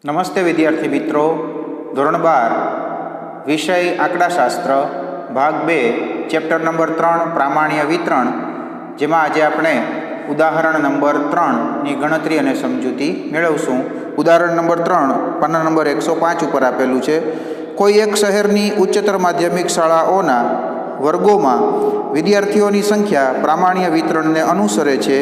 નમસ્તે વિદ્યાર્થી મિત્રો, ધોરણ 12 વિષય આંકડાશાસ્ત્ર ભાગ 2 ચેપ્ટર નંબર 3 પ્રામાણ્ય વિતરણ, જેમાં આજે આપણે ઉદાહરણ નંબર 3ની ગણતરી અને સમજૂતી મેળવશું. ઉદાહરણ નંબર 3 પાના નંબર 105 ઉપર આપેલું છે. કોઈ એક શહેરની ઉચ્ચતર માધ્યમિક શાળાઓના વર્ગોમાં વિદ્યાર્થીઓની સંખ્યા પ્રામાણ્ય વિતરણને અનુસરે છે.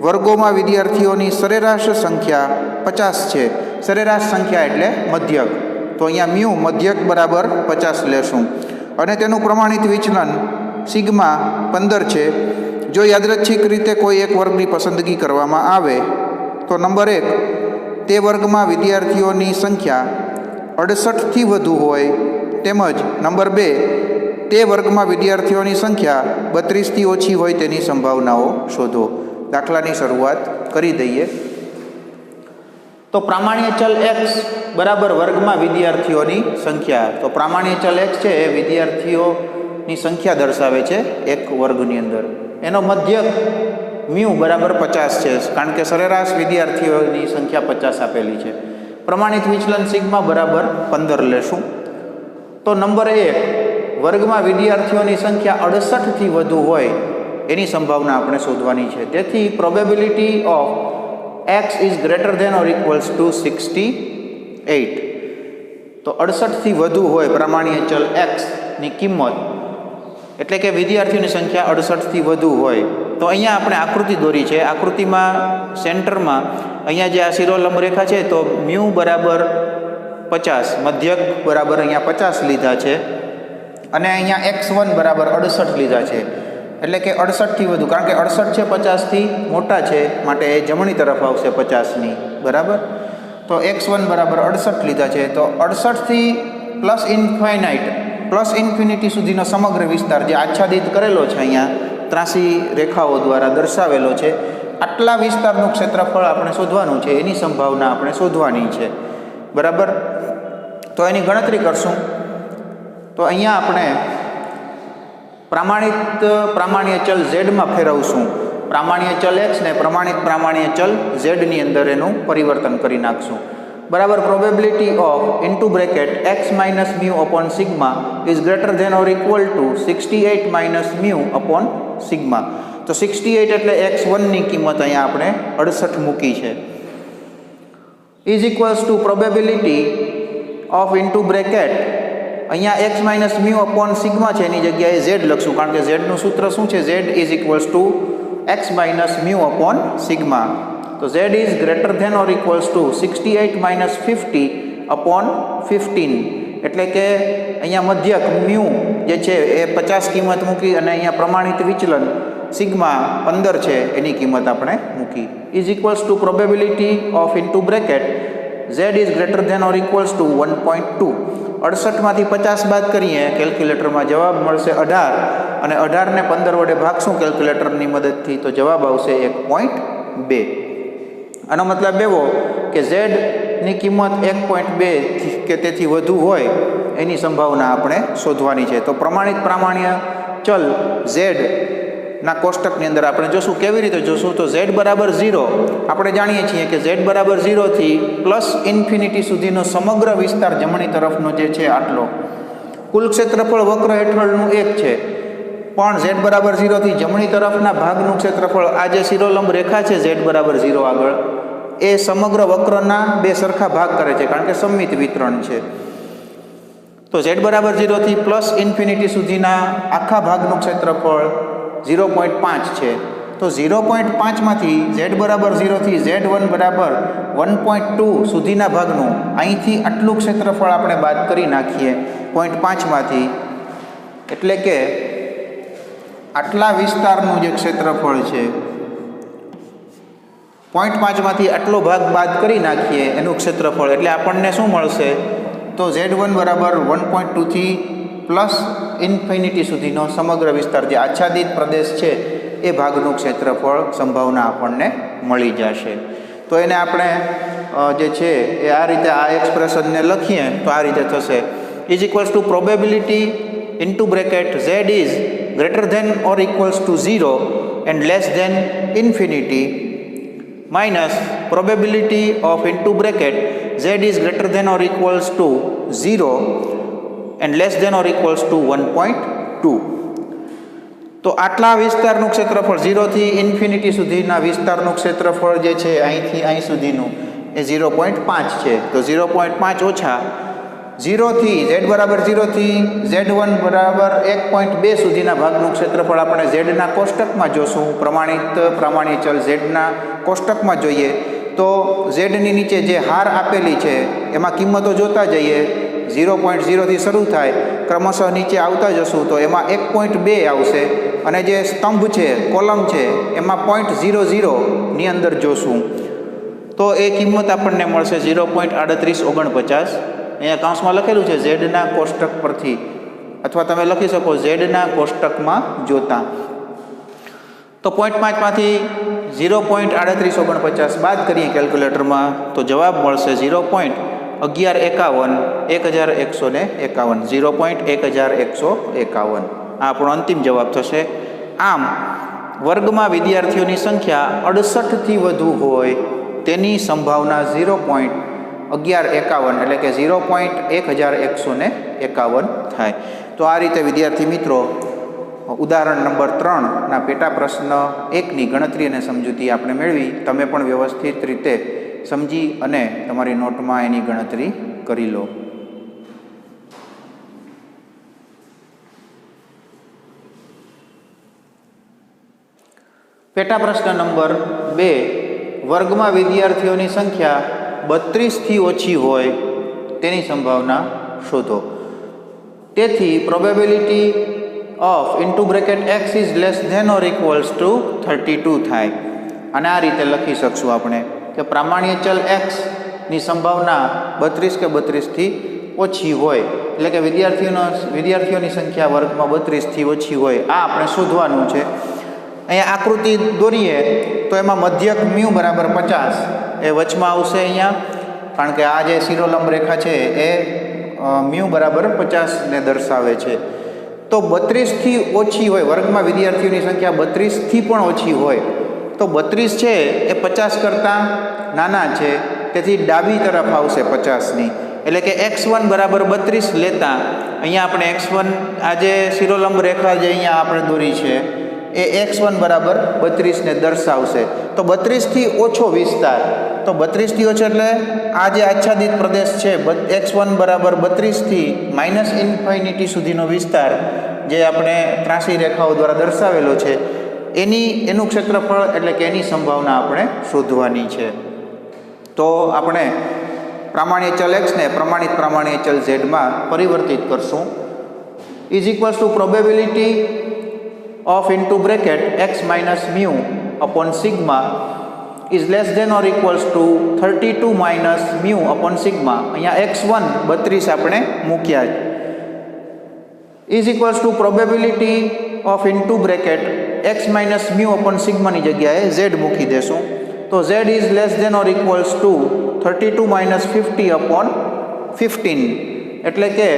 વર્ગોમાં વિદ્યાર્થીઓની સરેરાશ સંખ્યા 50 છે. સરેરાશ સંખ્યા એટલે મધ્યક, તો અહીંયા મ્યુ મધ્યક બરાબર 50 લેશું અને તેનું પ્રમાણિત વિચલન સિગ્મા 15 છે. જો યાદચ્છિક રીતે કોઈ એક વર્ગની પસંદગી કરવામાં આવે તો નંબર 1 તે વર્ગમાં વિદ્યાર્થીઓની સંખ્યા 68થી વધુ હોય, તેમજ નંબર 2 તે વર્ગમાં વિદ્યાર્થીઓની સંખ્યા 32થી ઓછી હોય તેની સંભાવનાઓ શોધો. દાખલાની શરૂઆત કરી દઈએ. તો પ્રામાણ્ય ચલ x બરાબર વર્ગમાં વિદ્યાર્થીઓની સંખ્યા. તો પ્રામાણ્ય ચલ x છે એ વિદ્યાર્થીઓની સંખ્યા દર્શાવે છે એક વર્ગની અંદર. એનો મધ્યક મ્યુ બરાબર 50 છે, કારણ કે સરેરાશ વિદ્યાર્થીઓની સંખ્યા 50 આપેલી છે. પ્રમાણિત વિચલન સિગ્મા બરાબર 15 લેશું. તો નંબર 1 વર્ગમાં વિદ્યાર્થીઓની સંખ્યા 68થી વધુ હોય એની સંભાવના આપણે શોધવાની છે. તેથી probability of x is greater than or equals to 68. તો 68થી વધુ હોય પ્રામાણ્ય ચલ x ની કિંમત, એટલે કે વિદ્યાર્થીઓની સંખ્યા 68થી વધુ હોય. તો અહીંયા આપણે આકૃતિ દોરી છે. આકૃતિમાં સેન્ટરમાં અહીંયા જે આ શિરોલંબ રેખા છે, તો મ્યુ બરાબર 50, મધ્યક બરાબર અહીંયા 50 લીધા છે અને અહીંયા x1 બરાબર 68 લીધા છે. એટલે કે 68થી વધુ, કારણ કે 68 છે 50થી મોટા છે, માટે એ જમણી તરફ આવશે 50ની બરાબર. તો x1 બરાબર 68 લીધા છે. તો 68થી પ્લસ ઇન્ફિનિટી સુધીનો સમગ્ર વિસ્તાર જે આચ્છાદિત કરેલો છે, અહીંયા ત્રાસી રેખાઓ દ્વારા દર્શાવેલો છે, આટલા વિસ્તારનું ક્ષેત્રફળ આપણે શોધવાનું છે. એની સંભાવના આપણે શોધવાની છે બરાબર. તો એની ગણતરી કરશું. તો અહીંયા આપણે પ્રામાણ્ય ચલ z માં ફેરવશું. પ્રામાણ્ય ચલ x ને પ્રામાણ્ય ચલ z ની અંદર એનું પરિવર્તન કરી નાખશું. બરાબર. Probability of into bracket x minus mu upon sigma is greater than or equal to 68 minus mu upon sigma. તો 68 એટલે x1 ની કિંમત અહીંયા આપણે 68 મૂકી છે, is equals to probability of into bracket અહીંયા x minus mu upon sigma છે, એની જગ્યાએ z લખશું, કારણ કે z નું સૂત્ર શું છે? z is equals to x minus mu upon sigma. તો z is greater than or equals to 68 minus 50 upon 15. એટલે કે અહીંયા મધ્યક મ્યુ જે છે એ 50 કિંમત મૂકી અને અહીંયા પ્રમાણિત વિચલન સિગ્મા 15 છે, એની કિંમત આપણે મૂકી. Is equals to probability of into bracket z is greater than or equals to 1.2. 68માંથી 50 બાદ કરીએ કેલ્ક્યુલેટરમાં, જવાબ મળશે 18 અને 18ને 15 વડે ભાગશું કેલ્ક્યુલેટરની મદદથી, તો જવાબ આવશે 1.2. આનો મતલબ એવો કે z ની કિંમત 1.2 કે તેથી વધુ હોય એની સંભાવના આપણે શોધવાની છે. તો પ્રામાણ્ય ચલ z ના કોષ્ટકની અંદર આપણે જોશું. કેવી રીતે જોશું? તો z બરાબર 0 આપણે જાણીએ છીએ કે z બરાબર 0 થી પ્લસ ઇન્ફિનિટી સુધીનો સમગ્ર વિસ્તાર જમણી તરફનો જે છે આટલો કુલ ક્ષેત્રફળ વક્ર હેઠળનું 1 છે, પણ z બરાબર 0 થી જમણી તરફના ભાગનું ક્ષેત્રફળ, આ જે શિરોલંબ રેખા છે z બરાબર 0 આગળ, એ સમગ્ર વક્રના બે સરખા ભાગ કરે છે, કારણ કે સમમિત વિતરણ છે. તો z બરાબર 0 થી પ્લસ ઇન્ફિનિટી સુધીના આખા ભાગનું ક્ષેત્રફળ 0.5 છે. તો 0.5 માંથી z બરાબર 0 થી z1 બરાબર 1.2 સુધીના ભાગનું અહીંથી આટલું ક્ષેત્રફળ આપણે બાદ કરી નાખીએ 0.5 માંથી, એટલે કે આટલા વિસ્તારનું જે ક્ષેત્રફળ છે 0.5 માંથી આટલો ભાગ બાદ કરી નાખીએ એનું ક્ષેત્રફળ, એટલે આપણને શું મળશે? તો z1 બરાબર 1.2 થી પ્લસ ઇન્ફિનિટી સુધીનો સમગ્ર વિસ્તાર જે આચ્છાદિત પ્રદેશ છે એ ભાગનું ક્ષેત્રફળ સંભાવના આપણને મળી જશે. તો એને આપણે જે છે એ આ રીતે આ એક્સપ્રેશનને લખીએ તો આ રીતે થશે. Is equals to probability into bracket z is greater than or equals to 0 and less than infinity minus probability of into bracket z is greater than or equals to 0 and less than or equals to 1.2. તો આટલા વિસ્તારનું ક્ષેત્રફળ 0 થી infinity સુધીના વિસ્તારનું ક્ષેત્રફળ જે છે અહીંથી અહીં સુધીનું એ 0.5 છે. તો 0.5 ઓછા 0 થી z બરાબર 0 થી z1 બરાબર 1.2 સુધીના ભાગનું ક્ષેત્રફળ આપણે z ના કોષ્ટકમાં જોશું. પ્રામાણ્ય ચલ z ના કોષ્ટકમાં જોઈએ તો z ની નીચે જે હાર આપેલી છે એમાં કિંમતો જોતા જઈએ. 0.0 થી શરૂ થાય, ક્રમશઃ નીચે આવતા જશું તો એમાં 1.2 આવશે અને જે સ્તંભ છે, કોલમ છે, એમાં 0.00 ની અંદર જોશું તો એ કિંમત આપણને મળશે 0.3849. અહીંયા કાઉન્સમાં લખેલું છે ઝેડના કોષ્ટક પરથી, અથવા તમે લખી શકો ઝેડના કોષ્ટકમાં જોતા. તો 0.5 માંથી 0.3849 બાદ કરીએ કેલ્ક્યુલેટરમાં તો જવાબ મળશે 0.1151. 0.1151. આ આપણો અંતિમ જવાબ થશે. આમ વર્ગમાં વિદ્યાર્થીઓની સંખ્યા 68 થી વધુ હોય તેની સંભાવના 0.1151 એટલે કે 0.1151 થાય. તો આ રીતે વિદ્યાર્થી મિત્રો ઉદાહરણ નંબર 3 ના પેટા પ્રશ્ન 1 ની ગણતરી અને સમજૂતી આપણે મેળવી. તમે પણ વ્યવસ્થિત રીતે સમજી અને તમારી નોટમાં એની ગણતરી કરી લો. પેટા પ્રશ્ન નંબર 2, વર્ગમાં વિદ્યાર્થીઓની સંખ્યા 32 થી ઓછી હોય તેની સંભાવના શોધો. તેથી probability of into bracket x is less than or equals to 32 થાય. અને આ રીતે લખી શકશું આપણે કે પ્રામાણ્ય ચલ x ની સંભાવના 32 કે 32 થી ઓછી હોય, એટલે કે વિદ્યાર્થીઓની સંખ્યા વર્ગમાં 32 થી ઓછી હોય. આ આપણે શોધવાનું છે. અહીંયા આકૃતિ દોરીએ તો એમાં મધ્યક મ્યુ બરાબર 50 એ વચમાં આવશે અહીંયા, કારણ કે આ જે શિરોલંબ રેખા છે એ મ્યુ બરાબર 50 ને દર્શાવે છે. તો 32 થી ઓછી હોય, વર્ગમાં વિદ્યાર્થીઓની સંખ્યા 32 થી પણ ઓછી હોય તો 32 છે એ 50 કરતાં નાના છે, તેથી ડાબી તરફ આવશે 50ની. એટલે કે x1 બરાબર 32 લેતા અહીંયા આપણે x1 આ જે શિરોલંબ રેખા જે અહીંયા આપણે દોરી છે એ x1 બરાબર 32 ને દર્શાવશે. તો 32 થી ઓછો વિસ્તાર, તો 32 થી ઓછો એટલે આ જે આચ્છાદિત પ્રદેશ છે x1 બરાબર 32 થી -ઇન્ફિનિટી સુધીનો વિસ્તાર જે આપણે ત્રાસી રેખાઓ દ્વારા દર્શાવેલો છે એનું ક્ષેત્રફળ એટલે કે એની સંભાવના આપણે શોધવાની છે. તો આપણે પ્રામાણ્ય ચલ x ને પ્રામાણ્ય ચલ z માં પરિવર્તિત કરશું. Is equals to probability of into bracket x minus mu upon sigma is less than or equals to 32 minus mu upon sigma. અહીંયા x1 32 આપણે મૂક્યા છે. Is equals to probability of into bracket x minus mu upon સિગ્માની જગ્યાએ z મૂકી દેશું. તો z is less than or equals to 32 minus 50 upon 15. એટલે કે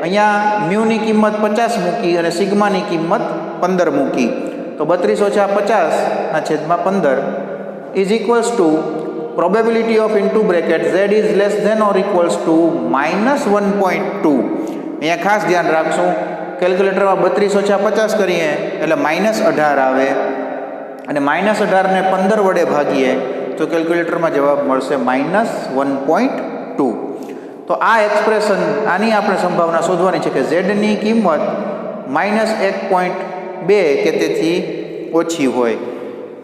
અહીંયા મ્યુની કિંમત 50 મૂકી અને સિગ્માની કિંમત 15 મૂકી. તો 32 ઓછા 50 ના છેદમાં 15 is equals to probability of into bracket z is less than or equals to -1.2. અહીંયા ખાસ ધ્યાન રાખશું, કેલ્ક્યુલેટરમાં 32 ઓછા 50 કરીએ એટલે -18 આવે અને -18 ને 15 વડે ભાગીએ તો કેલ્ક્યુલેટરમાં જવાબ મળશે -1.2. તો આ એક્સપ્રેશન, આની આપણે સંભાવના શોધવાની છે કે z ની કિંમત -1.2 કે તેથી ઓછી હોય.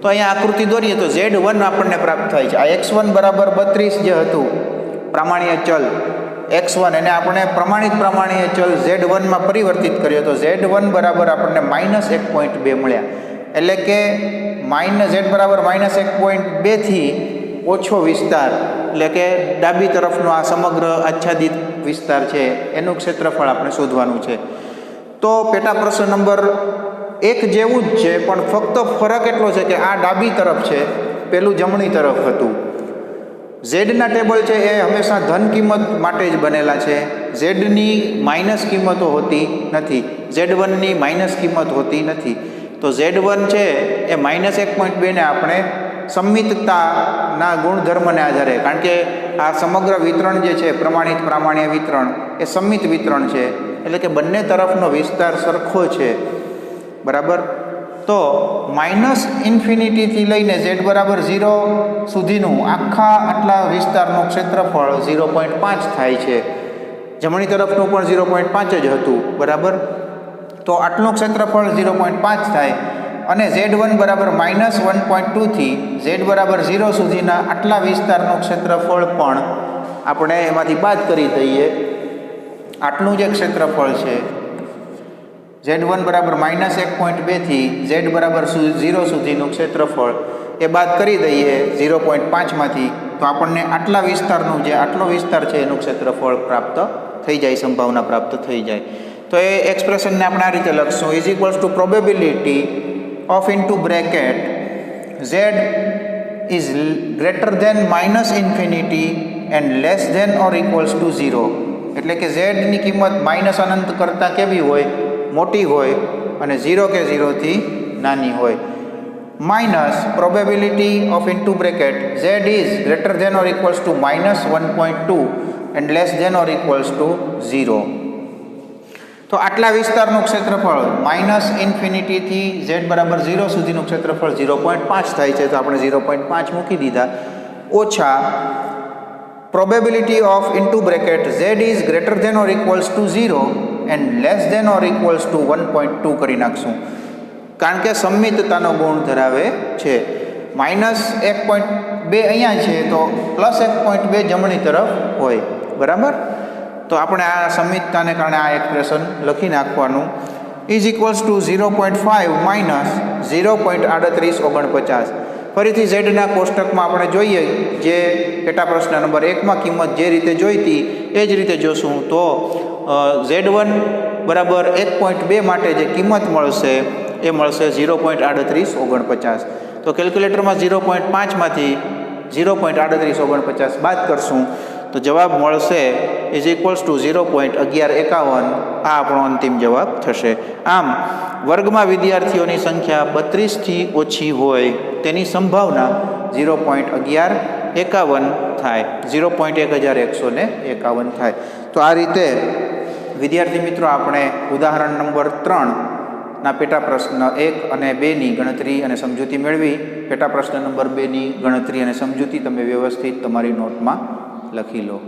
તો અહીંયા આકૃતિ દોરીએ તો z1 આપણને પ્રાપ્ત થાય છે. આ x1 બરાબર 32 જે હતું પ્રામાણ્ય ચલ x1 એને આપણે પ્રામાણ્ય ચલ z1 માં પરિવર્તિત કર્યો તો z1 બરાબર આપણને -1.2 મળ્યા. એટલે કે z બરાબર -1.2 થી ઓછો વિસ્તાર, એટલે કે ડાબી તરફનો આ સમગ્ર આચ્છાદિત વિસ્તાર છે એનું ક્ષેત્રફળ આપણે શોધવાનું છે. તો પેટા પ્રશ્ન નંબર 1 જેવું જ છે, પણ ફક્ત ફરક એટલો છે કે આ ડાબી તરફ છે, પેલું જમણી તરફ હતું. ઝેડના ટેબલ છે એ હંમેશા ધન કિંમત માટે જ બનેલા છે. ઝેડની માઇનસ કિંમતો હોતી નથી, Z1ની માઇનસ કિંમત હોતી નથી. તો Z1 છે એ -1.2 ને આપણે સંમિતતાના ગુણધર્મને આધારે, કારણ કે આ સમગ્ર વિતરણ જે છે પ્રમાણિત પ્રામાણ્ય વિતરણ એ સંમિત વિતરણ છે, એટલે કે બંને તરફનો વિસ્તાર સરખો છે, બરાબર. તો -ઇન્ફિનિટીથી લઈને z = 0 સુધીનું આખા આટલા વિસ્તારનું ક્ષેત્રફળ 0.5 થાય છે. જમણી તરફનું પણ 0.5 જ હતું, બરાબર. તો આટલું ક્ષેત્રફળ 0.5 થાય અને z1 બરાબર -1.2 થી z બરાબર 0 સુધીના આટલા વિસ્તારનું ક્ષેત્રફળ પણ આપણે એમાંથી બાદ કરી દઈએ. આટલું જે ક્ષેત્રફળ છે z1 બરાબર -1.2 થી z બરાબર 0 સુધીનું ક્ષેત્રફળ એ બાદ કરી દઈએ 0.5માંથી, તો આપણને આટલા વિસ્તારનું જે આટલો વિસ્તાર છે એનું ક્ષેત્રફળ પ્રાપ્ત થઈ જાય, સંભાવના પ્રાપ્ત થઈ જાય. તો એ એક્સપ્રેશનને આપણે આ રીતે લખશું: is equals to probability of into bracket z is greater than -infinity and less than or equals to 0. એટલે કે z ની કિંમત અનંત કરતાં કેવી હોય? મોટી હોય, અને 0 કે 0થી નાની હોય. Minus probability of into bracket z is greater than or equals to -1.2 and less than or equals to 0. તો આટલા વિસ્તારનું ક્ષેત્રફળ -ઇન્ફિનિટીથી z બરાબર 0 સુધીનું ક્ષેત્રફળ 0.5 થાય છે, તો આપણે 0.5 મૂકી દીધા, ઓછા probability of into bracket z is greater than or equals to 0 and less than or equals to 1.2 કરી નાખશું, કારણ કે સંમિતતાનો ગુણ ધરાવે છે. -1.2 અહીંયા છે તો +1.2 જમણી તરફ હોય, બરાબર. તો આપણે આ સંમિતતાને કારણે આ એક્સપ્રેશન લખી નાખવાનું: ઇઝ ઇક્વલ્સ ટુ 0.5 માઇનસ 0.3849. ફરીથી ઝેડના કોષ્ટકમાં આપણે જોઈએ, જે પેટા પ્રશ્ન નંબર 1માં કિંમત જે રીતે જોઈતી એ જ રીતે જોશું. તો z1 બરાબર 1.2 માટે જે કિંમત મળશે એ મળશે 0.3849. તો કેલ્ક્યુલેટરમાં 0.5માંથી 0.3849 બાદ કરશું તો જવાબ મળશે ઇઝ ઇક્વલ્સ ટુ 0.1151. આ આપણો અંતિમ જવાબ થશે. આમ વર્ગમાં વિદ્યાર્થીઓની સંખ્યા 32થી ઓછી હોય તેની સંભાવના 0.1151 થાય, 0.1151 થાય. તો આ રીતે વિદ્યાર્થી મિત્રો આપણે ઉદાહરણ નંબર 3ના પેટા પ્રશ્ન 1 અને 2ની ગણતરી અને સમજૂતી મેળવી. પેટા પ્રશ્ન નંબર 2ની ગણતરી અને સમજૂતી તમે વ્યવસ્થિત તમારી નોટમાં લખી લો.